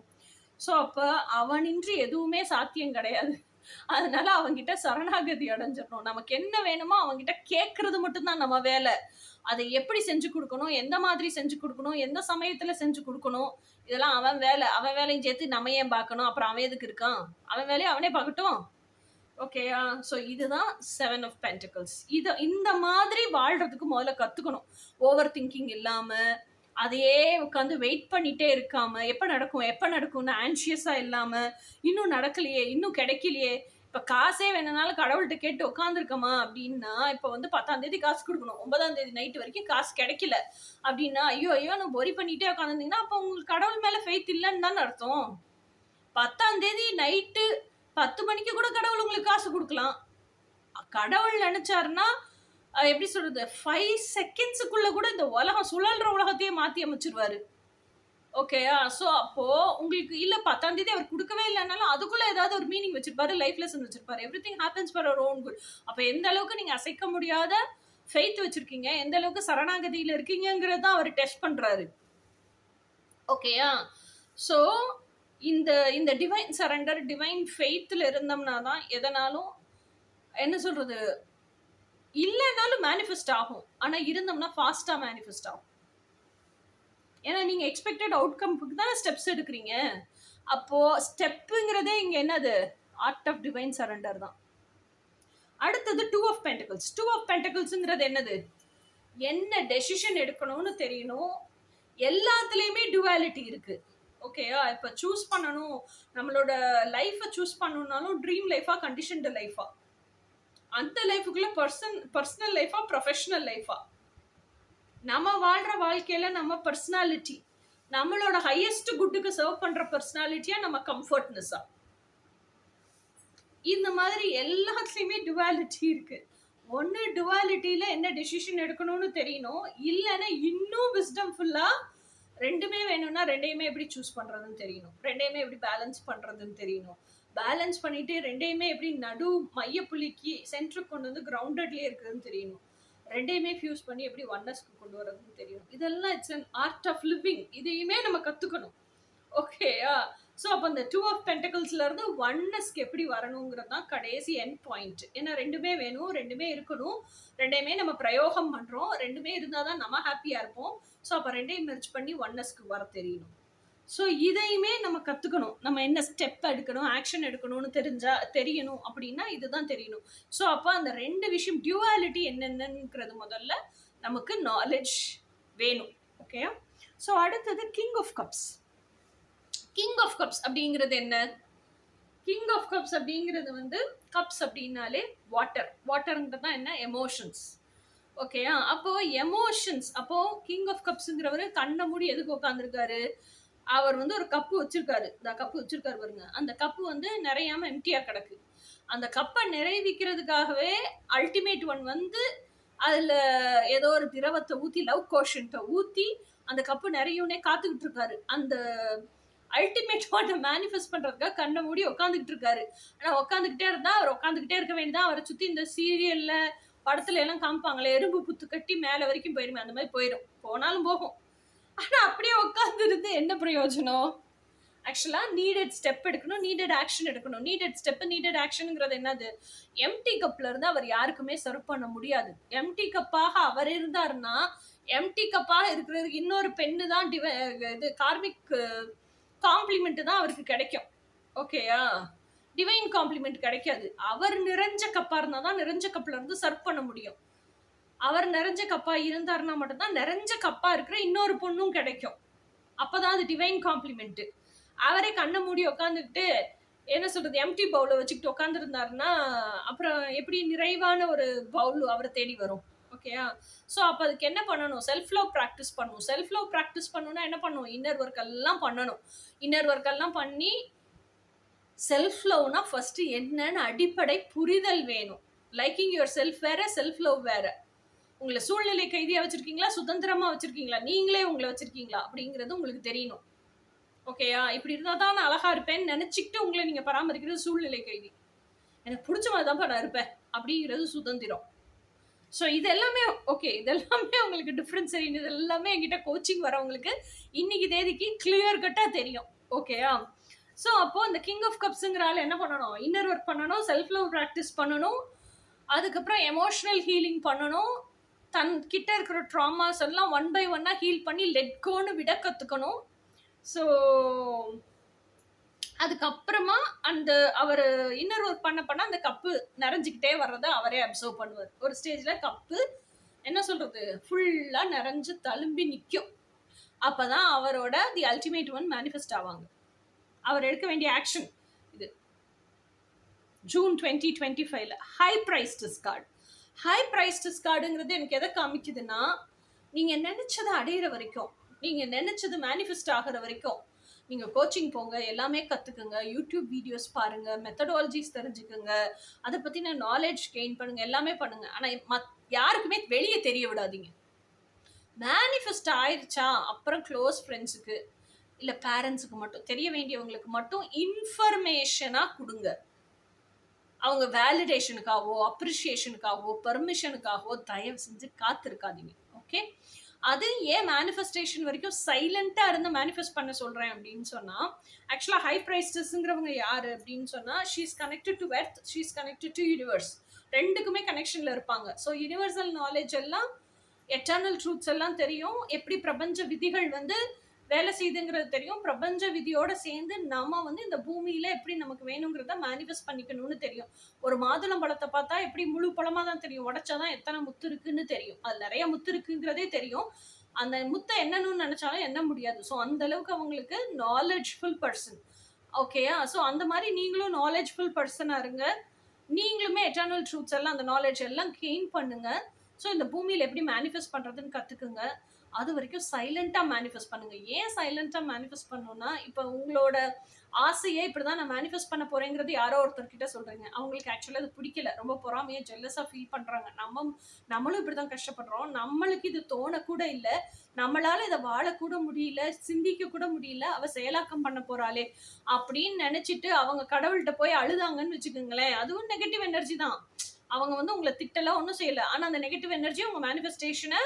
ஸோ அப்ப அவனின்றி எதுவுமே சாத்தியம் கிடையாது. அதனால அவங்கிட்ட சரணாகதி அடைஞ்சிடணும். நமக்கு என்ன வேணுமோ அவங்கிட்ட கேட்கறது மட்டும்தான் நம்ம வேலை. அதை எப்படி செஞ்சு கொடுக்கணும், எந்த மாதிரி செஞ்சு கொடுக்கணும், எந்த சமயத்துல செஞ்சு கொடுக்கணும், இதெல்லாம் அவன் வேலையும் சேர்த்து நம்ம ஏன் பார்க்கணும்? அப்புறம் அவன் எதுக்கு இருக்கான்? அவன் வேலையை அவனே பார்க்கட்டும். ஓகேயா? ஸோ இதுதான் 7 ஆஃப் பென்டிகிள்ஸ். இந்த மாதிரி வாழ்றதுக்கு முதல்ல கத்துக்கணும். ஓவர் திங்கிங் இல்லாம, அதையே உட்காந்து வெயிட் பண்ணிட்டே இருக்காம, எப்ப நடக்கும்னு ஆன்சியஸா இல்லாம, இன்னும் நடக்கலையே, இன்னும் கிடைக்கலையே, இப்ப காசே வேணும்னாலும் கடவுள்கிட்ட கேட்டு உட்காந்துருக்கமா அப்படின்னா, இப்ப வந்து 10ஆம் தேதி காசு கொடுக்கணும், 9ஆம் தேதி நைட்டு வரைக்கும் காசு கிடைக்கல அப்படின்னா, ஐயோ நான் பொறி பண்ணிட்டே உட்காந்துருந்தீங்கன்னா அப்ப உங்களுக்கு கடவுள் மேல ஃபெய்த் இல்லைன்னு தானே அர்த்தம். 10ஆம் தேதி நைட்டு 10 மணிக்கு கூட கடவுள் உங்களுக்கு காசு கொடுக்கலாம். கடவுள் நினைச்சாருன்னா எப்படி சொல்றது, 5 செகண்ட்ஸுக்குள்ள கூட இந்த உலகம் சுழல்ற உலகத்தையே மாத்தி அமைச்சிருவாரு. ஓகேயா? ஸோ அப்போ உங்களுக்கு இல்ல 10ஆம் தேதி அவர் கொடுக்கவே இல்லைனாலும் அதுக்குள்ள ஏதாவது ஒரு மீனிங் வச்சிருப்பாரு, லைஃப் லெசன் வச்சிருப்பாரு. Everything happens for our own good. அப்ப எந்த அளவுக்கு நீங்க அசைக்க முடியாத ஃபெய்த் வச்சிருக்கீங்க, எந்த அளவுக்கு சரணாகதியில இருக்கீங்கிறத அவர் டெஸ்ட் பண்றாரு. ஓகேயா? ஸோ இந்த டிவைன் சரண்டர், டிவைன் ஃபெய்த்ல இருந்தோம்னா தான் எதனாலும் என்ன சொல்றது, இல்லைனாலும் மேனிஃபெஸ்ட் ஆகும். ஆனா இருந்தோம்னா ஃபாஸ்டா மேனிஃபெஸ்ட் ஆகும். ஏன்னா நீங்க எக்ஸ்பெக்டட் அவுட்கம்க்கு தான் ஸ்டெப்ஸ் எடுக்கிறீங்க. அப்போ ஸ்டெப்புங்கிறதே இங்க என்னது? ஆர்ட் ஆஃப் டிவைன் சரண்டர் தான். அடுத்தது 2 ஆஃப் பென்டிகிள்ஸ். 2 ஆஃப் பென்டிகிள்ஸ்ங்கிறது என்னது? என்ன டெசிஷன் எடுக்கணும்னு தெரியணும். எல்லாத்துலயுமே டுவாலிட்டி இருக்கு. ஓகேயா? இப்ப சூஸ் பண்ணணும், நம்மளோட லைஃப சூஸ் பண்ணணும்னாலும் ட்ரீம் லைஃபா, கண்டிஷன்டு லைஃபா? அந்த லைஃப்க்குள்ள பர்சனல் லைஃபா, ப்ரொஃபஷனல் லைஃபா? நம்ம வாழ்ற வாழ்க்கையில நம்ம பர்சனாலிட்டி, நம்மளோட ஹையஸ்ட் குட்டுக்கு சர்வ் பண்ற பர்சனாலிட்டியா, நம்ம கம்ஃபர்ட்னஸா? இந்த மாதிரி எல்லாத்துலயுமே டுவாலிட்டி இருக்கு. ஒண்ணு டுவாலிட்டியில என்ன டெசிஷன் எடுக்கணும்னு தெரியணும். இல்லன்னா இன்னும் விஸ்டம்ஃபுல்லா 2மே வேணும்னா 2யுமே எப்படி சூஸ் பண்றதுன்னு தெரியணும். 2யுமே எப்படி பேலன்ஸ் பண்றதுன்னு தெரியணும். பேலன்ஸ் பண்ணிட்டு 2யுமே எப்படி மையப்புள்ளிக்கு சென்டருக்கு கொண்டு வந்து கிரவுண்டட்லயே இருக்குதுன்னு தெரியணும். 2யுமே ஃபியூஸ் பண்ணி எப்படி ஒன்னஸ்க்கு கொண்டு வரதுன்னு தெரியணும். இதெல்லாம் it's an art of living. இதையுமே நம்ம கத்துக்கணும். ஓகேயா? ஸோ அப்போ அந்த 2 ஆஃப் பென்டக்கிள்ஸ்ல இருந்து ஒன்னஸ்க்கு எப்படி வரணுங்கிறது தான் கடைசி எண்ட் பாயிண்ட். ஏன்னா 2மே வேணும், 2மே இருக்கணும், 2யுமே நம்ம பிரயோகம் பண்றோம், 2மே இருந்தால் தான் நம்ம ஹாப்பியா இருப்போம். ஸோ அப்போ 2யும் மெர்ஜ் பண்ணி ஒன்னஸ்க்கு வர தெரியணும். ஸோ இதையுமே நம்ம கத்துக்கணும். நம்ம என்ன ஸ்டெப் எடுக்கணும், ஆக்ஷன் எடுக்கணும்னு தெரியணும் அப்படின்னா இதுதான் தெரியணும். ஸோ அப்போ அந்த 2 விஷயம் டியூவாலிட்டி என்னென்னங்கிறது முதல்ல நமக்கு நாலேஜ் வேணும். ஓகேயா? ஸோ அடுத்தது king of cups. King of cups அப்படிங்கிறது என்ன? கிங் ஆஃப் கப்ஸ் அப்படிங்கிறது வந்து கப்ஸ் அப்படின்னாலே வாட்டர். வாட்டர்ன்றது தான் என்ன? எமோஷன்ஸ். ஓகேயா? அப்போ எமோஷன்ஸ். அப்போ கிங் ஆஃப் கப்ஸ்ங்கிறவரு கண்ண மூடி எதுக்கு உட்காந்துருக்காரு? அவர் வந்து ஒரு கப்பு வச்சிருக்காரு. இந்த கப்பு வச்சிருக்காரு பாருங்க. அந்த கப்பு வந்து நிறையாம எம்டியா கிடக்கு. அந்த கப்பை நிறைவிக்கிறதுக்காகவே அல்டிமேட் ஒன் வந்து அதுல ஏதோ ஒரு திரவத்தை ஊத்தி, லவ் கோஷன்ட்டை ஊத்தி அந்த கப்பு நிறையும்னே காத்துக்கிட்டு இருக்காரு. அந்த அல்டிமேட் ஒன்னை மேனிஃபெஸ்ட் பண்றதுக்காக கண்ணை மூடி உட்காந்துக்கிட்டு இருக்காரு. ஆனா உட்காந்துக்கிட்டே இருந்தா அவர் உட்காந்துக்கிட்டே இருக்க வேண்டியதான். அவரை சுத்தி இந்த சீரியல்ல படத்துல எல்லாம் காமிப்பாங்களே, எறும்பு புத்து கட்டி மேல வரைக்கும் போயிருமே, அந்த மாதிரி போயிடும். போனாலும் போகும். ஆனா அப்படியே உட்கார்ந்து இருந்து என்ன பிரயோஜனம்? ஆக்சுவலா நீடட் ஸ்டெப் எடுக்கணும், நீடட் ஆக்ஷன் எடுக்கணும். நீடட் ஸ்டெப், நீடட் ஆக்ஷன்ங்கிறது என்னது? எம்டி கப்ல இருந்து அவர் யாருக்குமே சர்வ் பண்ண முடியாது. எம்டி கப்பாக அவர் இருந்தாருன்னா, எம்டி கப்பாக இருக்கிறதுக்கு இன்னொரு பெண்ணு தான் இது கார்மிக் காம்ப்ளிமெண்ட் தான் அவருக்கு கிடைக்கும். ஓகேயா? டிவைன் காம்ப்ளிமெண்ட் கிடைக்காது. அவர் நிறைஞ்ச கப்பா இருந்தா தான் நிறைஞ்ச கப்ல இருந்து சர்வ் பண்ண முடியும். அவர் நிறைஞ்ச கப்பா இருந்தாருன்னா மட்டும்தான் நிறைஞ்ச கப்பா இருக்கிற இன்னொரு பொண்ணும் கிடைக்கும். அப்பதான் அது டிவைன் காம்ப்ளிமெண்ட். அவரே கண்ணை மூடி உட்காந்துக்கிட்டு என்ன சொல்றது, எம்டி பவுல வச்சுக்கிட்டு உட்காந்து இருந்தாருன்னா அப்புறம் எப்படி நிறைவான ஒரு பவுல் அவரை தேடி வரும்? ஓகேயா? ஸோ அப்போ அதுக்கு என்ன பண்ணணும்? செல்ஃப் லவ் ப்ராக்டிஸ் பண்ணணும். செல்ஃப் லவ் ப்ராக்டிஸ் பண்ணணும்னா என்ன பண்ணணும்? இன்னர் ஒர்க் எல்லாம் பண்ணணும். இன்னர் ஒர்க் எல்லாம் பண்ணி செல்ஃப் லவ்னா ஃபர்ஸ்ட் என்னன்னு அடிப்படை புரிதல் வேணும். லைக்கிங் யுவர் செல்ஃப் வேற, செல்ஃப் லவ் வேற. உங்களை சூழ்நிலை கைதியா வச்சிருக்கீங்களா, சுதந்திரமா வச்சிருக்கீங்களா, நீங்களே உங்களை வச்சிருக்கீங்களா அப்படிங்கிறது உங்களுக்கு தெரியணும். ஓகேயா? இப்படி இருந்தா தான் நான் அழகா இருப்பேன்னு நினைச்சுக்கிட்டு உங்களை நீங்க பராமரிக்கிறது சூழ்நிலை கைதி. எனக்கு பிடிச்ச மாதிரி தான் நான் இருப்பேன் அப்படிங்கிறது சுதந்திரம். ஸோ இது எல்லாமே ஓகே, இதெல்லாமே உங்களுக்கு டிஃப்ரென்ஸ் தெரியும். இது எல்லாமே என்கிட்ட கோச்சிங் வரவங்களுக்கு இன்னைக்கு தேதிக்கு கிளியர் கட்டா தெரியும். ஓகேயா? ஸோ அப்போ இந்த கிங் ஆஃப் கப்ஸுங்கிற ஆள் என்ன பண்ணணும்? இன்னர் ஒர்க் பண்ணணும், செல்ஃப் லவ் ப்ராக்டிஸ் பண்ணணும், அதுக்கப்புறம் எமோஷனல் ஹீலிங் பண்ணணும், தன் கிட்ட இருக்கிற ட்ராமாஸ் எல்லாம் ஒன் பை ஒன்னா ஹீல் பண்ணி லெட்கோன்னு விட கத்துக்கணும். ஸோ அதுக்கப்புறமா அந்த அவர் இன்னர் ஒர்க் பண்ண அந்த கப்பு நிறைஞ்சிக்கிட்டே வர்றத அவரே அப்சர்வ் பண்ணுவார். ஒரு ஸ்டேஜ்ல கப்பு என்ன சொல்றது, ஃபுல்லா நிறைஞ்சு தழும்பி நிற்கும். அப்பதான் அவரோட தி அல்டிமேட் ஒன் மேனிஃபெஸ்ட் ஆவாங்க. அவர் எடுக்க வேண்டிய ஆக்ஷன் இது. June 2025 high priestess card. High priestess கார்டுங்கிறது எனக்கு எதை காமிக்குதுன்னா, நீங்க நினைச்சதை அடையிற வரைக்கும், நீங்க நினைச்சது மேனிஃபெஸ்ட் ஆகிற வரைக்கும் நீங்க கோச்சிங் போங்க, எல்லாமே கத்துக்குங்க, யூடியூப் வீடியோஸ் பாருங்க, மெத்தடாலஜிஸ் தெரிஞ்சுக்குங்க, அதை பத்தின நாலேஜ் கெயின் பண்ணுங்க, எல்லாமே பண்ணுங்க. ஆனா யாருக்குமே வெளியே தெரிய விடாதீங்க. மேனிஃபெஸ்ட் ஆயிடுச்சா அப்புறம் க்ளோஸ் ஃப்ரெண்ட்ஸுக்கு இல்ல பேரண்ட்ஸுக்கு மட்டும், தெரிய வேண்டியவங்களுக்கு மட்டும் இன்ஃபர்மேஷனா கொடுங்க. அவங்க வேலிடேஷனுக்காகவோ, அப்ரிஷியேஷனுக்காகவோ, பெர்மிஷனுக்காகவோ தயவு செஞ்சு காத்திருக்காதீங்க. ஓகே? அது ஏன் மேனிஃபெஸ்டேஷன் வரைக்கும் சைலண்டா இருந்து மேனிஃபெஸ்ட் பண்ண சொல்றேன் அப்படின்னு சொன்னா, ஆக்சுவலா ஹை பிரைஸ்டஸ்ங்கிறவங்க யாரு அப்படின்னு சொன்னா, she is connected to earth, she is connected to universe. ரெண்டுக்குமே கனெக்ஷன்ல இருப்பாங்க. ஸோ யூனிவர்சல் நாலேஜ் எல்லாம், எட்டர்னல் ட்ரூத்ஸ் எல்லாம் தெரியும். எப்படி பிரபஞ்ச விதிகள் வந்து வேலை செய்யுதுங்கிறது தெரியும். பிரபஞ்ச விதியோட சேர்ந்து நம்ம வந்து இந்த பூமியில எப்படி நமக்கு வேணுங்கிறத மேனிஃபெஸ்ட் பண்ணிக்கணும்னு தெரியும். ஒரு மாதுளம் பழத்தை பார்த்தா எப்படி முழு பழமா தான் தெரியும், உடைச்சாதான் எத்தனை முத்து இருக்குன்னு தெரியும். அது நிறைய முத்து இருக்குங்கிறதே தெரியும். அந்த முத்தை எண்ணணும்னு நினைச்சாலும் எண்ண முடியாது. ஸோ அந்த அளவுக்கு அவங்களுக்கு நாலேஜ்ஃபுல் பர்சன். ஓகேயா? ஸோ அந்த மாதிரி நீங்களும் நாலேஜ்ஃபுல் பர்சனா இருங்க. நீங்களுமே எட்டர்னல் ட்ரூத்ஸ் எல்லாம் அந்த நாலேஜ் எல்லாம் கெயின் பண்ணுங்க. ஸோ இந்த பூமியில எப்படி மேனிஃபெஸ்ட் பண்றதுன்னு கத்துக்குங்க. அது வரைக்கும் சைலண்டா மேனிஃபெஸ்ட் பண்ணுங்க. ஏன் சைலண்டா மேனிஃபெஸ்ட் பண்ணணும்னா, இப்ப உங்களோட ஆசையே இப்படிதான் நான் மேனிஃபெஸ்ட் பண்ண போறேங்கிறது யாரோ ஒருத்தர் கிட்ட சொல்றீங்க. அவங்களுக்கு ஆக்சுவலா அது பிடிக்கல. ரொம்ப பொறாமையா, ஜெல்லஸா ஃபீல் பண்றாங்க. நம்மளும் இப்படிதான் கஷ்டப்படுறோம். நம்மளுக்கு இது தோணக்கூட இல்ல. நம்மளால இத வாழக்கூட முடியல, சிந்திக்க கூட முடியல. அவ செயலாக்கம் பண்ண போறாளே அப்படின்னு நினைச்சிட்டு அவங்க கடவுள்கிட்ட போய் அழுதாங்கன்னு வச்சுக்கோங்களேன். அதுவும் நெகட்டிவ் எனர்ஜி தான். அவங்க வந்து உங்களை திட்டல, ஒன்றும் செய்யல. ஆனா அந்த நெகட்டிவ் எனர்ஜி உங்க மேனிஃபெஸ்டேஷனை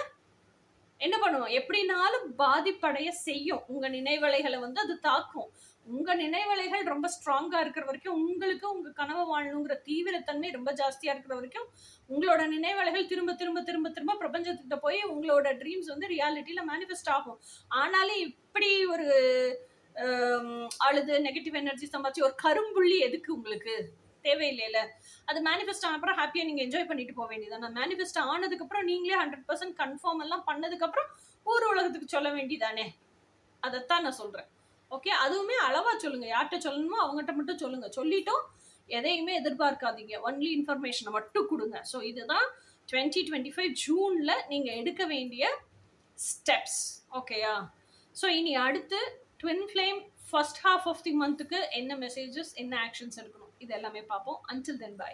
என்ன பண்ணுவோம், எப்படினாலும் பாதிப்படைய செய்யும். உங்க நினைவலைகளை வந்து அது தாக்கும். உங்க நினைவலைகள் ரொம்ப ஸ்ட்ராங்கா இருக்கிற வரைக்கும், உங்களுக்கு உங்க கனவை வாழணுங்கிற தீவிரத்தன்மை ரொம்ப ஜாஸ்தியா இருக்கிற வரைக்கும், உங்களோட நினைவலைகள் திரும்ப திரும்ப திரும்ப திரும்ப பிரபஞ்சத்துக்கிட்ட போய் உங்களோட ட்ரீம்ஸ் வந்து ரியாலிட்டியில மேனிஃபெஸ்ட் ஆகும். ஆனாலும் இப்படி ஒரு அழுது நெகட்டிவ் எனர்ஜி சம்பாதிச்சு ஒரு கரும்புள்ளி எதுக்கு உங்களுக்கு தேவையில்லைல. அது மேனிஃபெஸ்ட் ஆன அப்புறம் ஹாப்பியா நீங்க என்ஜாய் பண்ணிட்டு போக வேண்டியதானே. மேனிஃபெஸ்ட் ஆனதுக்கு அப்புறம் நீங்களே 100% கன்ஃபார்ம் எல்லாம் பண்ணதுக்கு அப்புறம் ஊர் உலகத்துக்கு சொல்ல வேண்டியதானே. அதைத்தான் நான் சொல்றேன். ஓகே, அதுவுமே அளவா சொல்லுங்க. யார்கிட்ட சொல்லணுமோ அவங்ககிட்ட மட்டும் சொல்லுங்க. சொல்லிட்டோம் எதையுமே எதிர்பார்க்காதீங்க. ஒன்லி இன்ஃபர்மேஷனை மட்டும் கொடுங்க. ஸோ இதுதான் 2025 ஜூன்ல நீங்க எடுக்க வேண்டிய ஸ்டெப்ஸ். ஓகேயா? ஸோ இனி அடுத்து twin flame first half of the மந்த்துக்கு என்ன மெசேஜஸ், என்ன ஆக்ஷன்ஸ் எடுக்கணும், இது எல்லாமே பார்ப்போம். Until then by.